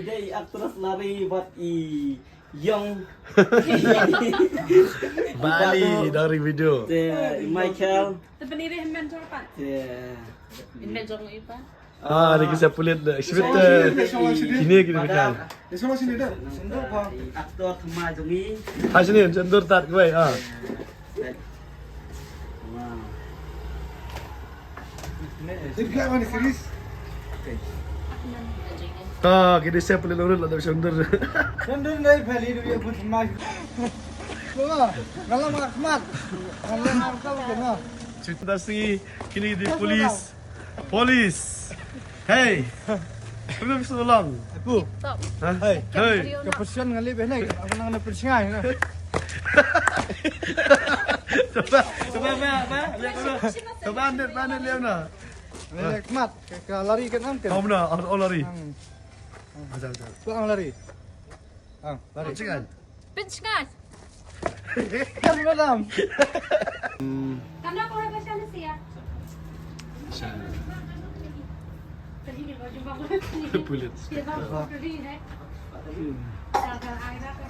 Jadi aktris lari buat Young Bali dari video. Michael. Sebenarnya mentor Pak. Inventor mo iba. Ini kisah pulit dah. Exhibitor. Kini kita kan. Semua sini dah. Sendok bang. Aktor kemajuan. Sini cendur tat gue. Ini kayak mana series? Kita saya pulit urut lah dari cendur. Sendok dari Bali dia pun mas. Wah, kalau Ahmad, kalau Ahmad kena. Cerita si kini di polis. Polis. Hey. Belum bisa tolong. Aku, Hey. Hey. kepercayaan ngali benar. Aku nak nak percaya. Coba apa? Lihat dulu. Coba bandit lihat na. Ahmad, kalau lari kan angkat. Kamu na, lari. Ajak. Bang lari. Lari. Cikan. Pinch guys. Kan madam. Karena ako ba siya na siya? Tadi di baju bagus. Pulit. Dia bagus sekali, eh. Jangan air aku.